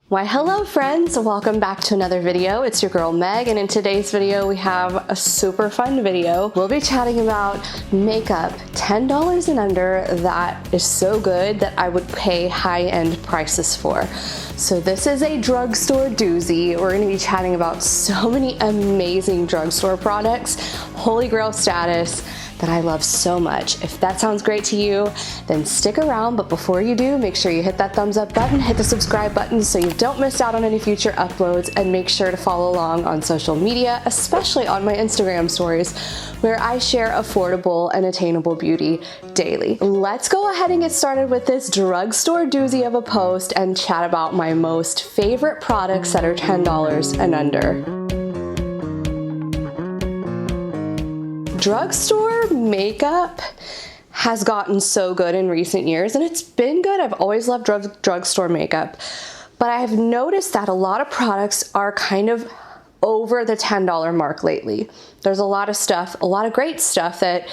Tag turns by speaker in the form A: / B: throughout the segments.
A: Why hello friends, welcome back to another video. It's your girl Meg, and in today's video we have a super fun video. We'll be chatting about makeup $10 and under that is so good that I would pay high-end prices for. So this is a drugstore doozy. We're gonna be chatting about so many amazing drugstore products, holy grail status, that I love so much. If that sounds great to you, then stick around, but before you do, make sure you hit that thumbs up button, hit the subscribe button so you don't miss out on any future uploads, and make sure to follow along on social media, especially on my Instagram stories, where I share affordable and attainable beauty daily. Let's go ahead and get started with this drugstore doozy of a post and chat about my most favorite products that are $10 and under. Drugstore makeup has gotten so good in recent years, and it's been good. I've always loved drugstore makeup, but I have noticed that a lot of products are kind of over the $10 mark lately. There's a lot of stuff, a lot of great stuff that,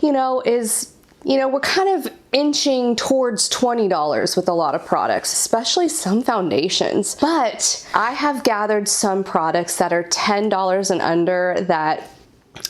A: we're kind of inching towards $20 with a lot of products, especially some foundations. But I have gathered some products that are $10 and under that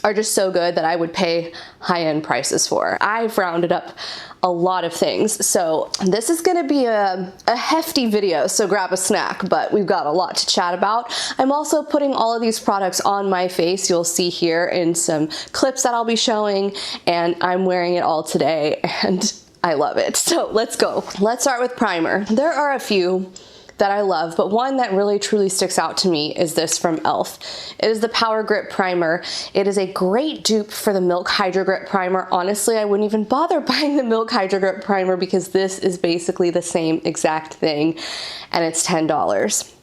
A: are just so good that I would pay high-end prices for. I've rounded up a lot of things, so this is gonna be a hefty video, so grab a snack, but we've got a lot to chat about. I'm also putting all of these products on my face. You'll see here in some clips that I'll be showing, and I'm wearing it all today, and I love it. So let's go. Let's start with primer. There are a few that I love, but one that really truly sticks out to me is this from e.l.f. It is the Power Grip Primer. It is a great dupe for the Milk Hydra Grip Primer. Honestly, I wouldn't even bother buying the Milk Hydra Grip Primer because this is basically the same exact thing, and it's $10.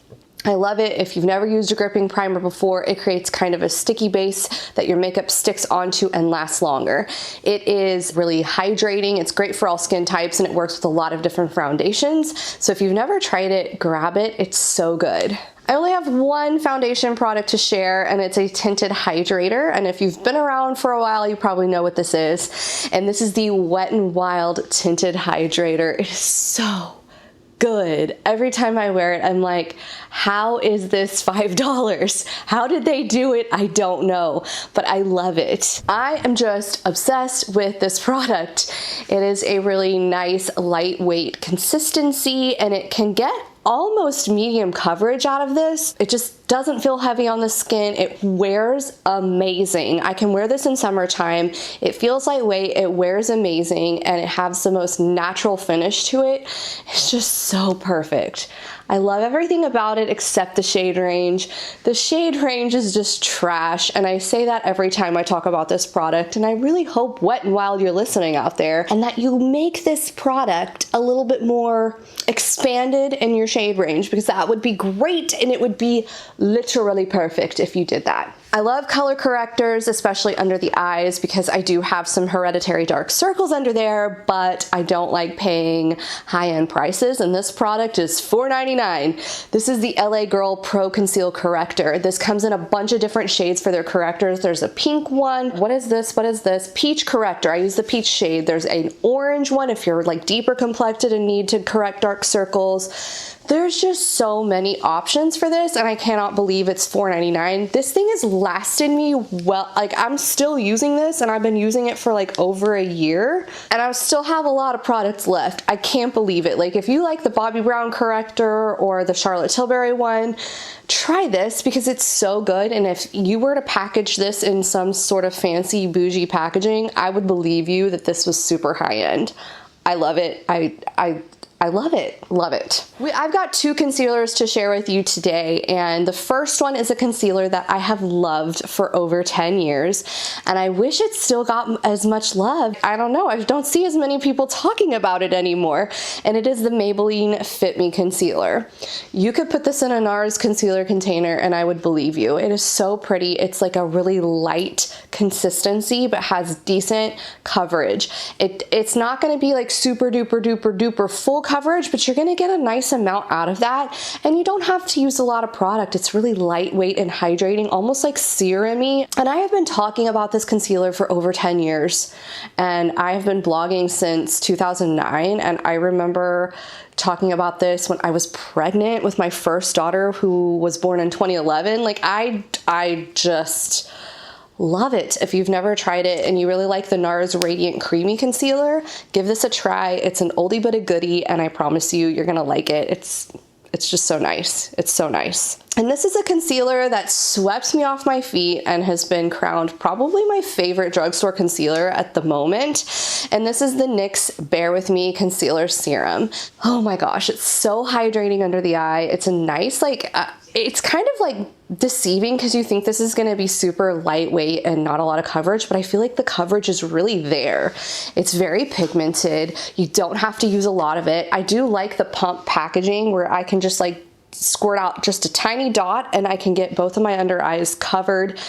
A: I love it. If you've never used a gripping primer before, it creates kind of a sticky base that your makeup sticks onto and lasts longer. It is really hydrating. It's great for all skin types, and it works with a lot of different foundations. So if you've never tried it, grab it. It's so good. I only have one foundation product to share, and it's a Tinted Hydrator. And if you've been around for a while, you probably know what this is. And this is the Wet n Wild Tinted Hydrator. It is so good. Every time I wear it, I'm like, how is this $5? How did they do it? I don't know, but I love it. I am just obsessed with this product. It is a really nice, lightweight consistency, and it can get almost medium coverage out of this. It just doesn't feel heavy on the skin. It wears amazing. I can wear this in summertime. It feels lightweight, it wears amazing, and it has the most natural finish to it. It's just so perfect. I love everything about it except the shade range. The shade range is just trash, and I say that every time I talk about this product, and I really hope Wet n Wild you're listening out there, and that you make this product a little bit more expanded in your shade range, because that would be great, and it would be literally perfect if you did that. I love color correctors, especially under the eyes, because I do have some hereditary dark circles under there, but I don't like paying high-end prices, and this product is $4.99. This is the LA Girl Pro Conceal Corrector. This comes in a bunch of different shades for their correctors. There's a pink one. What is this? What is this? Peach corrector. I use the peach shade. There's an orange one if you're like deeper complected and need to correct dark circles. There's just so many options for this, and I cannot believe it's $4.99. This thing has lasted me well. Like, I'm still using this, and I've been using it for like over a year, and I still have a lot of products left. I can't believe it. Like, if you like the Bobbi Brown corrector or the Charlotte Tilbury one, try this because it's so good. And if you were to package this in some sort of fancy bougie packaging, I would believe you that this was super high end. I love it. I love it, love it. I've got two concealers to share with you today, and the first one is a concealer that I have loved for over 10 years, and I wish it still got as much love. I don't know, I don't see as many people talking about it anymore, and it is the Maybelline Fit Me Concealer. You could put this in a NARS concealer container and I would believe you. It is so pretty. It's like a really light consistency, but has decent coverage. It's not gonna be like super duper duper duper full coverage, but you're gonna get a nice amount out of that. And you don't have to use a lot of product. It's really lightweight and hydrating, almost like serum-y. And I have been talking about this concealer for over 10 years. And I have been blogging since 2009. And I remember talking about this when I was pregnant with my first daughter, who was born in 2011. Like I just love it. If you've never tried it and you really like the NARS Radiant Creamy Concealer, give this a try. It's an oldie but a goodie, and I promise you, you're gonna like it. It's just so nice. It's so nice. And this is a concealer that swept me off my feet and has been crowned probably my favorite drugstore concealer at the moment. And this is the NYX Bear With Me Concealer Serum. Oh my gosh, it's so hydrating under the eye. It's a nice, like, it's kind of like deceiving because you think this is going to be super lightweight and not a lot of coverage, but I feel like the coverage is really there. It's very pigmented. You don't have to use a lot of it. I do like the pump packaging where I can just like squirt out just a tiny dot and I can get both of my under eyes covered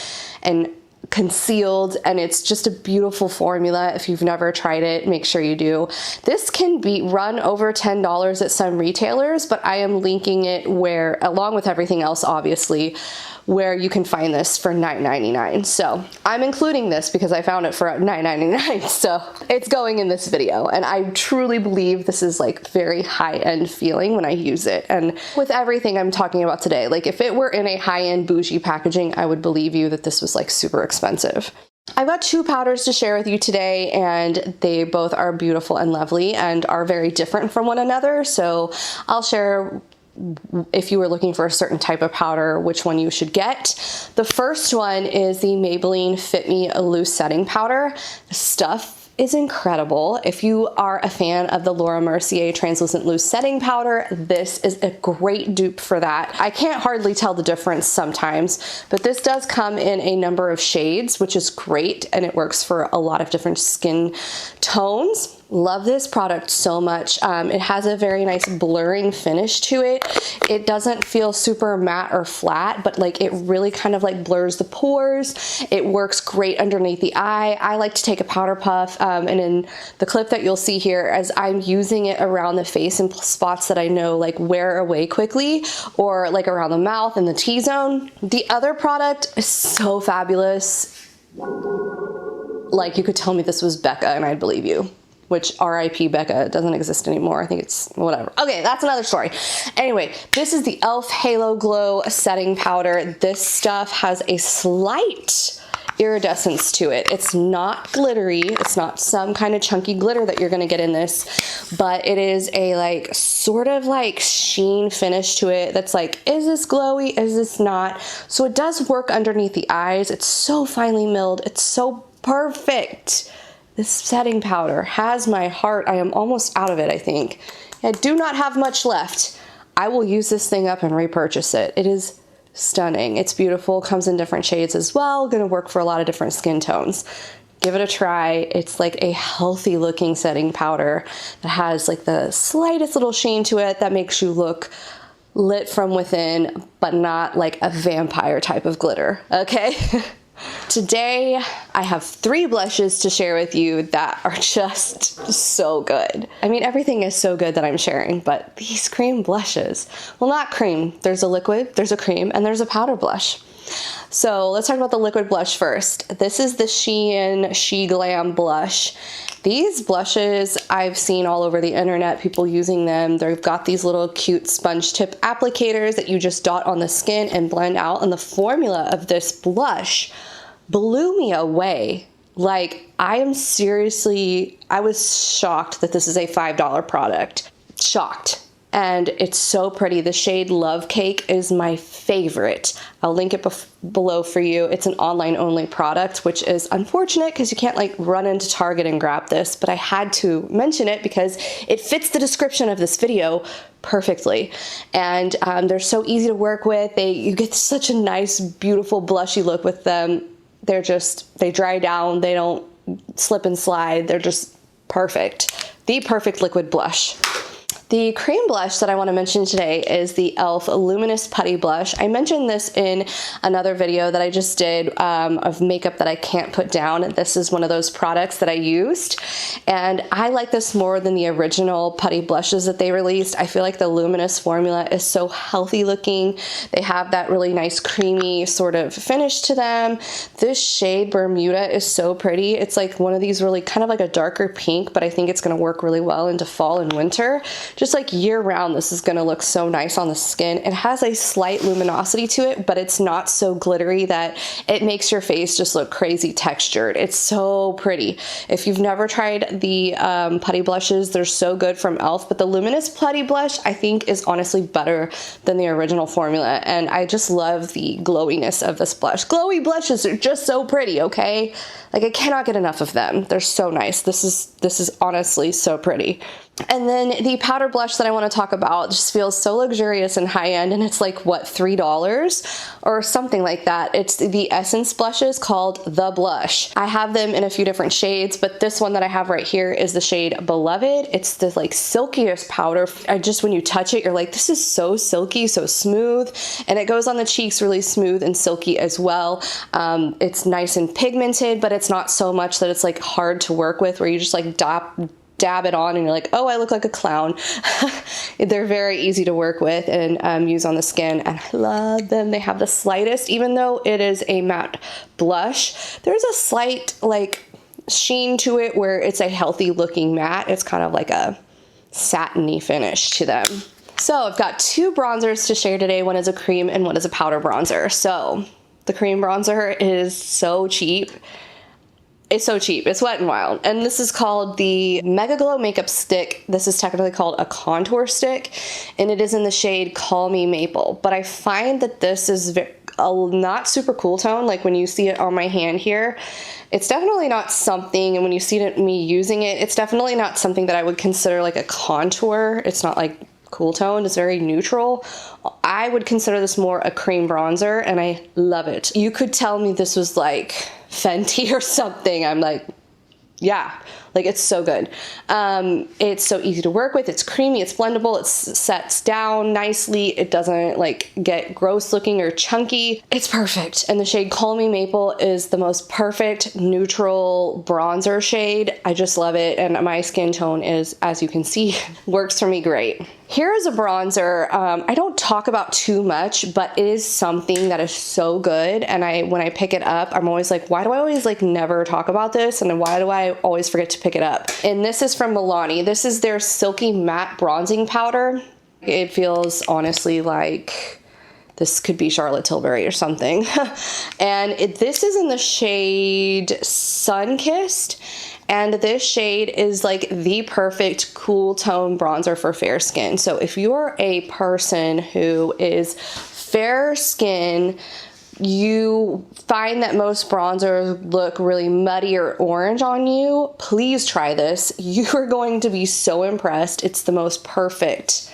A: and concealed, and it's just a beautiful formula. If you've never tried it, make sure you do. This can be run over $10 at some retailers, but I am linking it where, along with everything else obviously, where you can find this for $9.99. So I'm including this because I found it for $9.99. So it's going in this video. And I truly believe this is like very high-end feeling when I use it. And with everything I'm talking about today, like if it were in a high-end bougie packaging, I would believe you that this was like super expensive. I've got two powders to share with you today, and they both are beautiful and lovely and are very different from one another. So I'll share, if you were looking for a certain type of powder, which one you should get. The first one is the Maybelline Fit Me Loose Setting Powder. The stuff is incredible. If you are a fan of the Laura Mercier Translucent Loose Setting Powder, this is a great dupe for that. I can't hardly tell the difference sometimes, but this does come in a number of shades, which is great, and it works for a lot of different skin tones. Love this product so much. It has a very nice blurring finish to it. It doesn't feel super matte or flat, but like it really kind of like blurs the pores. It works great underneath the eye. I like to take a powder puff, and in the clip that you'll see here, as I'm using it around the face in spots that I know like wear away quickly, or like around the mouth and the T-zone. The other product is so fabulous. Like you could tell me this was Becca and I'd believe you. Which RIP Becca, doesn't exist anymore. I think it's whatever. Okay, that's another story. Anyway, this is the e.l.f. Halo Glow Setting Powder. This stuff has a slight iridescence to it. It's not glittery. It's not some kind of chunky glitter that you're gonna get in this, but it is a like sort of like sheen finish to it that's like, is this glowy? Is this not? So it does work underneath the eyes. It's so finely milled. It's so perfect. This setting powder has my heart. I am almost out of it, I think. I do not have much left. I will use this thing up and repurchase it. It is stunning. It's beautiful, comes in different shades as well. Gonna work for a lot of different skin tones. Give it a try. It's like a healthy looking setting powder that has like the slightest little sheen to it that makes you look lit from within, but not like a vampire type of glitter, okay? Today, I have 3 blushes to share with you that are just so good. I mean, everything is so good that I'm sharing, but these cream blushes, well, not cream. There's a liquid, there's a cream, and there's a powder blush. So let's talk about the liquid blush first. This is the Shein She Glam blush. These blushes I've seen all over the internet, people using them. They've got these little cute sponge tip applicators that you just dot on the skin and blend out, and the formula of this blush blew me away. Like, I was shocked that this is a $5 product. Shocked. And it's so pretty. The shade Love Cake is my favorite. I'll link it below for you. It's an online only product, which is unfortunate because you can't like run into Target and grab this, but I had to mention it because it fits the description of this video perfectly. And they're so easy to work with. You get such a nice, beautiful, blushy look with them. They dry down. They don't slip and slide. They're just perfect. The perfect liquid blush. The cream blush that I want to mention today is the e.l.f. Luminous Putty Blush. I mentioned this in another video that I just did of makeup that I can't put down. This is one of those products that I used, and I like this more than the original putty blushes that they released. I feel like the Luminous formula is so healthy looking. They have that really nice creamy sort of finish to them. This shade Bermuda is so pretty. It's like one of these really kind of like a darker pink, but I think it's going to work really well into fall and winter. Just like year round, this is going to look so nice on the skin. It has a slight luminosity to it, but it's not so glittery that it makes your face just look crazy textured. It's so pretty. If you've never tried the putty blushes, they're so good from e.l.f., but the Luminous Putty Blush I think is honestly better than the original formula, and I just love the glowiness of this blush. Glowy blushes are just so pretty, okay? Like, I cannot get enough of them. They're so nice. This is honestly so pretty. And then the powder blush that I want to talk about just feels so luxurious and high-end, and it's like, what, $3 or something like that. It's the Essence blushes called The Blush. I have them in a few different shades, but this one that I have right here is the shade Beloved. It's the like silkiest powder. When you touch it, you're like, this is so silky, so smooth, and it goes on the cheeks really smooth and silky as well. It's nice and pigmented, but it's not so much that it's like hard to work with, where you just like dab it on and you're like, oh, I look like a clown. They're very easy to work with and use on the skin, and I love them. They have the slightest, even though it is a matte blush, there's a slight like sheen to it where it's a healthy looking matte. It's kind of like a satiny finish to them. So I've got two bronzers to share today. One is a cream and one is a powder bronzer. So the cream bronzer is so cheap. It's so cheap. It's Wet n Wild. And this is called the Mega Glow Makeup Stick. This is technically called a contour stick, and it is in the shade Call Me Maple. But I find that this is not super cool tone. Like when you see it on my hand here, it's definitely not something, and when you see me using it, it's definitely not something that I would consider like a contour. It's not like cool tone. It's very neutral. I would consider this more a cream bronzer, and I love it. You could tell me this was like Fenty or something. I'm like, yeah, like it's so good. It's so easy to work with. It's creamy, it's blendable, it sets down nicely. It doesn't like get gross looking or chunky. It's perfect. And the shade Call Me Maple is the most perfect neutral bronzer shade. I just love it. And my skin tone is, as you can see, works for me great. Here is a bronzer I don't talk about too much, but it is something that is so good, and when I pick it up, I'm always like, why do I always like never talk about this, and why do I always forget to pick it up? And this is from Milani. This is their Silky Matte Bronzing Powder. It feels honestly like this could be Charlotte Tilbury or something. And this is in the shade Sunkissed. And this shade is like the perfect cool tone bronzer for fair skin. So if you're a person who is fair skin, you find that most bronzers look really muddy or orange on you, please try this. You are going to be so impressed. It's the most perfect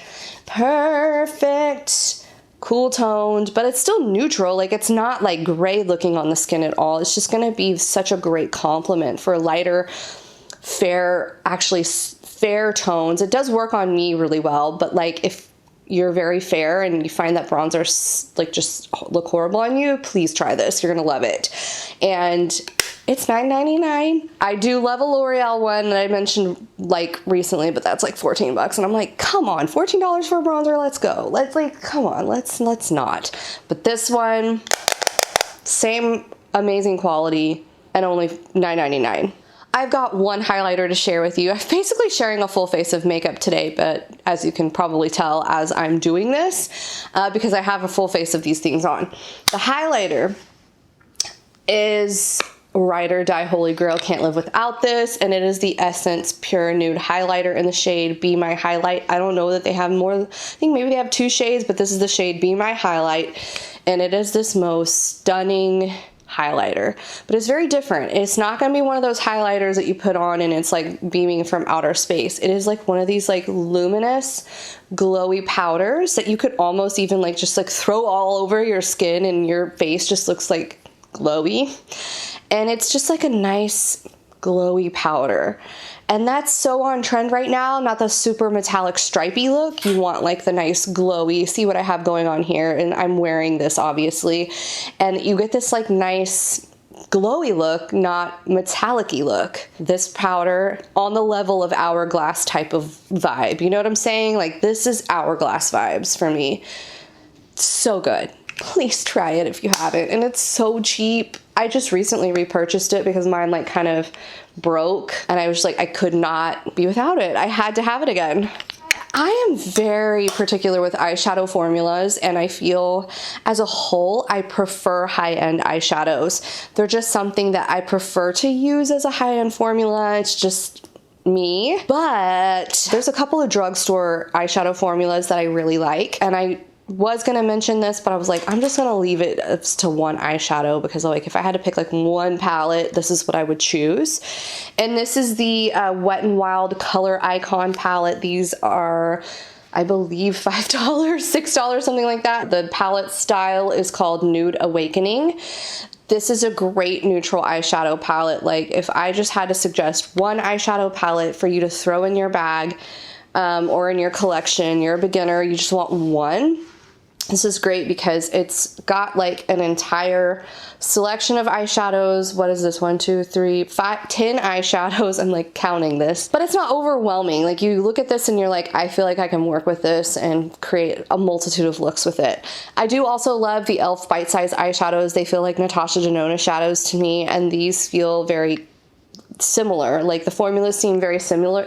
A: cool toned, but it's still neutral. Like, it's not like gray looking on the skin at all. It's just going to be such a great complement for lighter, fair tones. It does work on me really well, but like if you're very fair and you find that bronzers like just look horrible on you, please try this. You're gonna love it. And it's $9.99. I do love a L'Oreal one that I mentioned like recently, but that's like $14, and I'm like, come on, $14 for a bronzer, let's go. Come on, let's not. But this one, same amazing quality and only $9.99. I've got one highlighter to share with you. I'm basically sharing a full face of makeup today, but as you can probably tell as I'm doing this, because I have a full face of these things on. The highlighter is Ride or Die Holy Grail, can't live without this, and it is the Essence Pure Nude Highlighter in the shade Be My Highlight. I don't know that they have more, I think maybe they have 2 shades, but this is the shade Be My Highlight, and it is this most stunning highlighter, but it's very different. It's not going to be one of those highlighters that you put on and it's like beaming from outer space. It is like one of these like luminous glowy powders that you could almost even like just like throw all over your skin, and your face just looks like glowy. And it's just like a nice glowy powder. And that's so on trend right now, not the super metallic stripey look. You want like the nice glowy, see what I have going on here, and I'm wearing this obviously. And you get this like nice glowy look, not metallic-y look. This powder on the level of Hourglass type of vibe. You know what I'm saying? Like this is Hourglass vibes for me. So good. Please try it if you haven't. And it's so cheap. I just recently repurchased it because mine like kind of broke and I was just like, I could not be without it. I had to have it again. I am very particular with eyeshadow formulas, and I feel as a whole I prefer high-end eyeshadows. They're just something that I prefer to use as a high-end formula. It's just me. But there's a couple of drugstore eyeshadow formulas that I really like, and I was gonna mention this, but I was like, I'm just gonna leave it to one eyeshadow because like if I had to pick like one palette, this is what I would choose. And this is the Wet n Wild Color Icon palette. These are, I believe, $5, $6, something like that. The palette style is called Nude Awakening. This is a great neutral eyeshadow palette. Like if I just had to suggest one eyeshadow palette for you to throw in your bag or in your collection, you're a beginner, you just want one. This is great because it's got like an entire selection of eyeshadows. What is this? 1, 2, 3, 5, 10 eyeshadows. I'm like counting this, but it's not overwhelming. Like you look at this and you're like, I feel like I can work with this and create a multitude of looks with it. I do also love the e.l.f. bite-sized eyeshadows. They feel like Natasha Denona shadows to me, and these feel very similar. Like the formulas seem very similar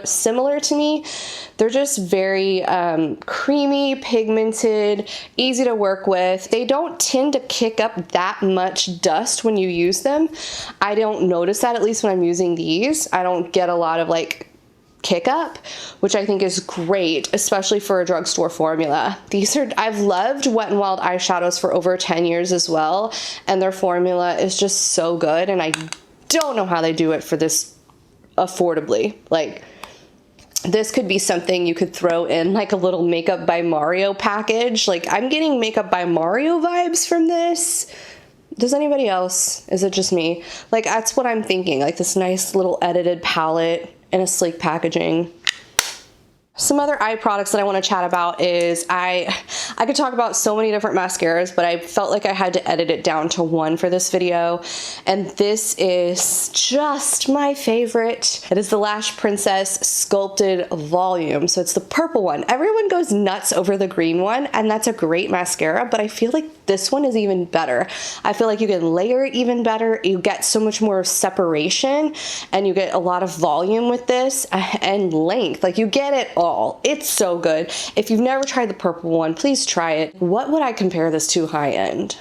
A: to me. They're just very creamy, pigmented, easy to work with. They don't tend to kick up that much dust when you use them. I don't notice that, at least when I'm using these. I don't get a lot of like kick up, which I think is great, especially for a drugstore formula. I've loved Wet n Wild eyeshadows for over 10 years as well, and their formula is just so good, and I don't know how they do it for this affordably. Like this could be something you could throw in like a little Makeup by Mario package. Like I'm getting Makeup by Mario vibes from this. Does anybody else? Is it just me? Like that's what I'm thinking, like this nice little edited palette in a sleek packaging. Some other eye products that I want to chat about is I could talk about so many different mascaras, but I felt like I had to edit it down to one for this video. And this is just my favorite. It is the Lash Princess Sculpted Volume. So it's the purple one. Everyone goes nuts over the green one, and that's a great mascara, but I feel like this one is even better. I feel like you can layer it even better. You get so much more separation, and you get a lot of volume with this and length. Like you get it all. It's so good. If you've never tried the purple one, please try it. What would I compare this to high end?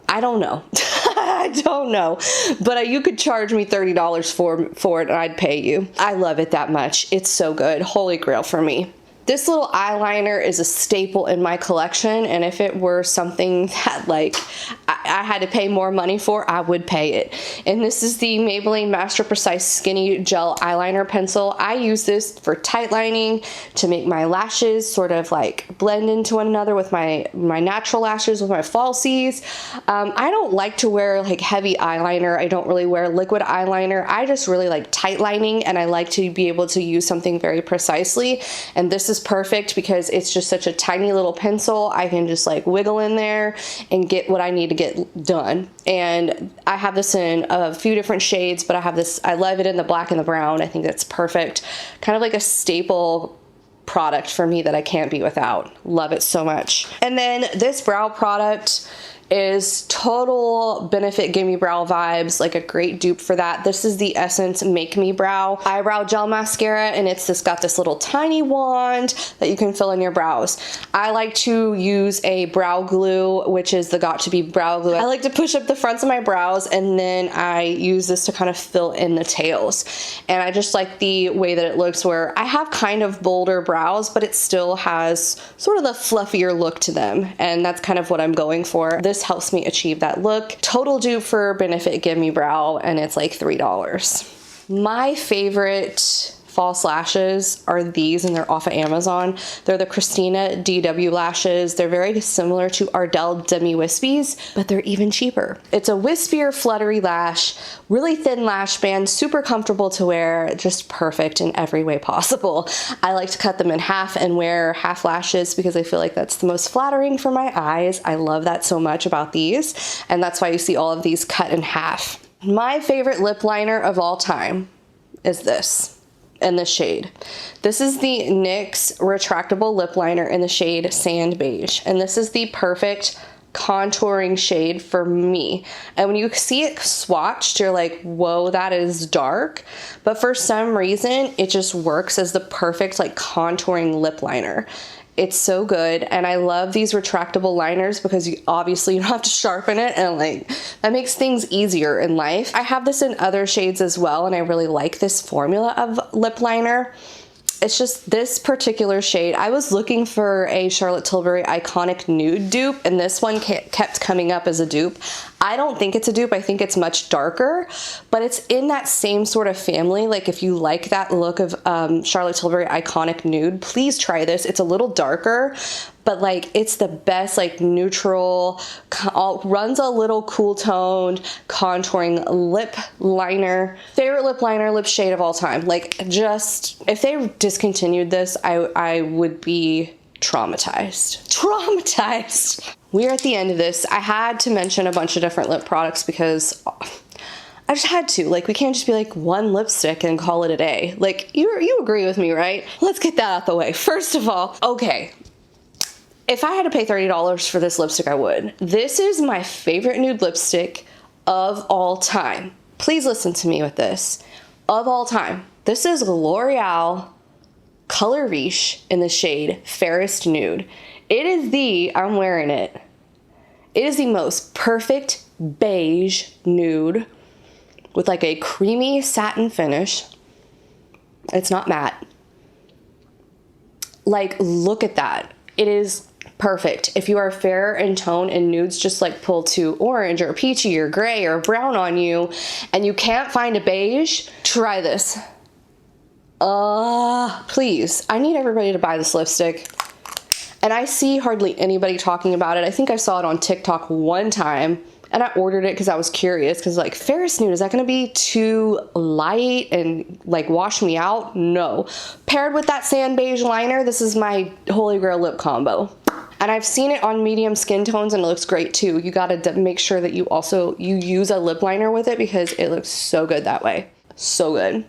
A: I don't know. I don't know. But you could charge me $30 for it and I'd pay you. I love it that much. It's so good. Holy grail for me. This little eyeliner is a staple in my collection, and if it were something that like I had to pay more money for, I would pay it. And this is the Maybelline Master Precise Skinny Gel Eyeliner Pencil. I use this for tight lining, to make my lashes sort of like blend into one another with my natural lashes, with my falsies. I don't like to wear like heavy eyeliner. I don't really wear liquid eyeliner. I just really like tight lining, and I like to be able to use something very precisely. And this is perfect because it's just such a tiny little pencil. I can just like wiggle in there and get what I need to get done. And I have this in a few different shades, but I love it in the black and the brown. I think that's perfect. Kind of like a staple product for me that I can't be without. Love it so much. And then this brow product is total Benefit Gimme Brow vibes, like a great dupe for that. This is the Essence Make Me Brow Eyebrow Gel Mascara, and it's just got this little tiny wand that you can fill in your brows. I like to use a brow glue, which is the Got To Be brow glue. I like to push up the fronts of my brows, and then I use this to kind of fill in the tails. And I just like the way that it looks, where I have kind of bolder brows, but it still has sort of the fluffier look to them, and that's kind of what I'm going for. This helps me achieve that look. Total dupe for Benefit Gimme Brow, and it's like $3. My favorite false lashes are these, and they're off of Amazon. They're the Christina DW lashes. They're very similar to Ardell Demi Wispies, but they're even cheaper. It's a wispier, fluttery lash, really thin lash band, super comfortable to wear, just perfect in every way possible. I like to cut them in half and wear half lashes because I feel like that's the most flattering for my eyes. I love that so much about these, and that's why you see all of these cut in half. My favorite lip liner of all time is this. In the shade. This is the NYX Retractable Lip Liner in the shade Sand Beige. And this is the perfect contouring shade for me. And when you see it swatched, you're like, whoa, that is dark. But for some reason, it just works as the perfect like contouring lip liner. It's so good, and I love these retractable liners because obviously you don't have to sharpen it, and like that makes things easier in life. I have this in other shades as well, and I really like this formula of lip liner. It's just this particular shade. I was looking for a Charlotte Tilbury Iconic Nude dupe, and this one kept coming up as a dupe. I don't think it's a dupe. I think it's much darker, but it's in that same sort of family. Like if you like that look of Charlotte Tilbury Iconic Nude, please try this. It's a little darker, but like it's the best like neutral, runs a little cool toned contouring lip liner. Favorite lip liner, lip shade of all time. Like just, if they discontinued this, I would be traumatized. Traumatized. We're at the end of this. I had to mention a bunch of different lip products because I just had to. Like, we can't just be like one lipstick and call it a day. Like, you agree with me, right? Let's get that out the way. First of all, okay. If I had to pay $30 for this lipstick, I would. This is my favorite nude lipstick of all time. Please listen to me with this. Of all time. This is L'Oreal Color Riche in the shade Fairest Nude. It is the, I'm wearing it. It is the most perfect beige nude with like a creamy satin finish. It's not matte. Like, look at that. It is perfect. If you are fair in tone and nudes just like pull to orange or peachy or gray or brown on you and you can't find a beige, try this. Please. I need everybody to buy this lipstick. And I see hardly anybody talking about it. I think I saw it on TikTok one time and I ordered it because I was curious because like Fairest Nude, is that going to be too light and like wash me out? No. Paired with that sand beige liner, this is my Holy Grail lip combo. And I've seen it on medium skin tones and it looks great too. You got to make sure that you use a lip liner with it because it looks so good that way. So good.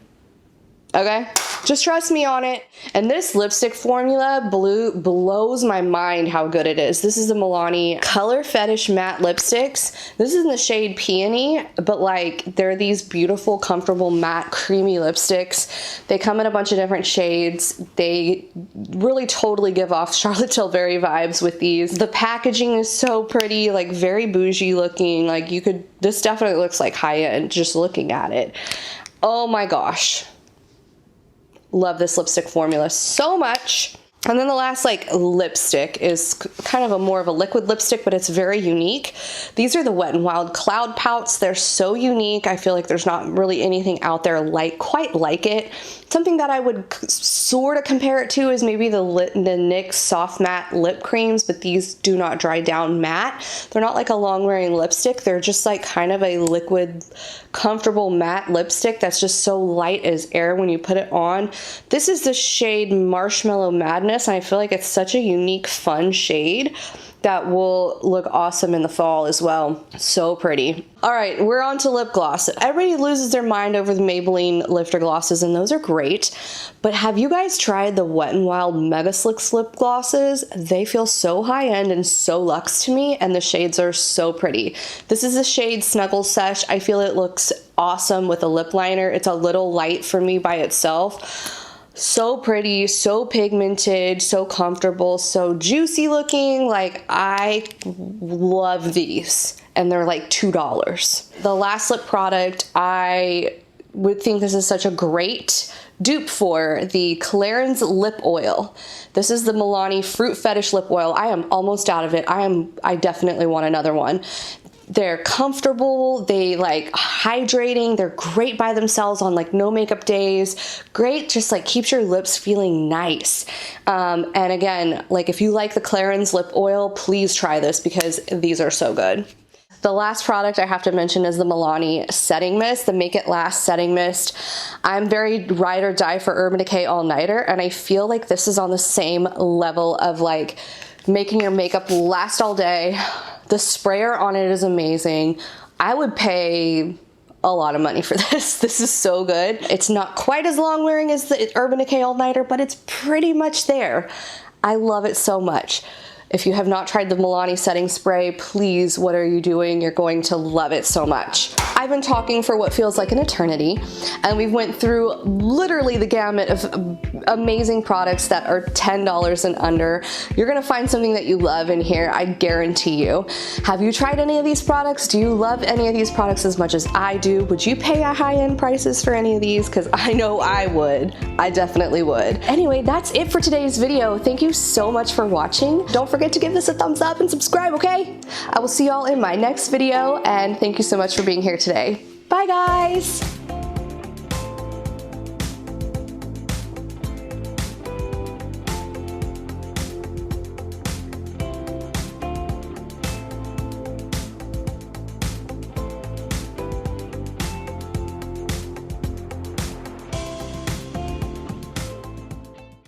A: Okay, just trust me on it. And this lipstick formula blows my mind how good it is. This is the Milani Color Fetish Matte Lipsticks. This is in the shade Peony, but like they're these beautiful, comfortable, matte, creamy lipsticks. They come in a bunch of different shades. They really totally give off Charlotte Tilbury vibes with these. The packaging is so pretty, like very bougie looking. Like this definitely looks like high end just looking at it. Oh my gosh. Love this lipstick formula so much. And then the last like lipstick is kind of more of a liquid lipstick, but it's very unique. These are the Wet n Wild Cloud Pouts. They're so unique. I feel like there's not really anything out there quite like it. Something that I would sort of compare it to is maybe the NYX Soft Matte Lip Creams, but these do not dry down matte. They're not like a long wearing lipstick. They're just like kind of a liquid, comfortable matte lipstick that's just so light as air when you put it on. This is the shade Marshmallow Madness. And I feel like it's such a unique, fun shade that will look awesome in the fall as well. So pretty. All right, we're on to lip gloss. Everybody loses their mind over the Maybelline lifter glosses, and those are great. But have you guys tried the Wet n Wild Mega Slicks lip glosses? They feel so high-end and so luxe to me, and the shades are so pretty. This is the shade Snuggle Sesh. I feel it looks awesome with a lip liner. It's a little light for me by itself. So pretty, so pigmented, so comfortable, so juicy looking. Like, I love these, and they're like $2. The last lip product, I would think this is such a great dupe for, the Clarins Lip Oil. This is the Milani Fruit Fetish Lip Oil. I am almost out of it. I definitely want another one. They're comfortable, they like hydrating, they're great by themselves on like no makeup days. Great, just like keeps your lips feeling nice. And again, like if you like the Clarins lip oil, please try this because these are so good. The last product I have to mention is the Milani Setting Mist, the Make It Last Setting Mist. I'm very ride or die for Urban Decay All Nighter, and I feel like this is on the same level of like making your makeup last all day. The sprayer on it is amazing. I would pay a lot of money for this. This is so good. It's not quite as long wearing as the Urban Decay All Nighter, but it's pretty much there. I love it so much. If you have not tried the Milani setting spray, please, what are you doing? You're going to love it so much. I've been talking for what feels like an eternity, and we went through literally the gamut of amazing products that are $10 and under. You're gonna find something that you love in here, I guarantee you. Have you tried any of these products? Do you love any of these products as much as I do? Would you pay a high-end prices for any of these? Because I know I would. I definitely would. Anyway, that's it for today's video. Thank you so much for watching. Don't forget to give this a thumbs up and subscribe, okay? I will see y'all in my next video, and thank you so much for being here today. Bye, guys!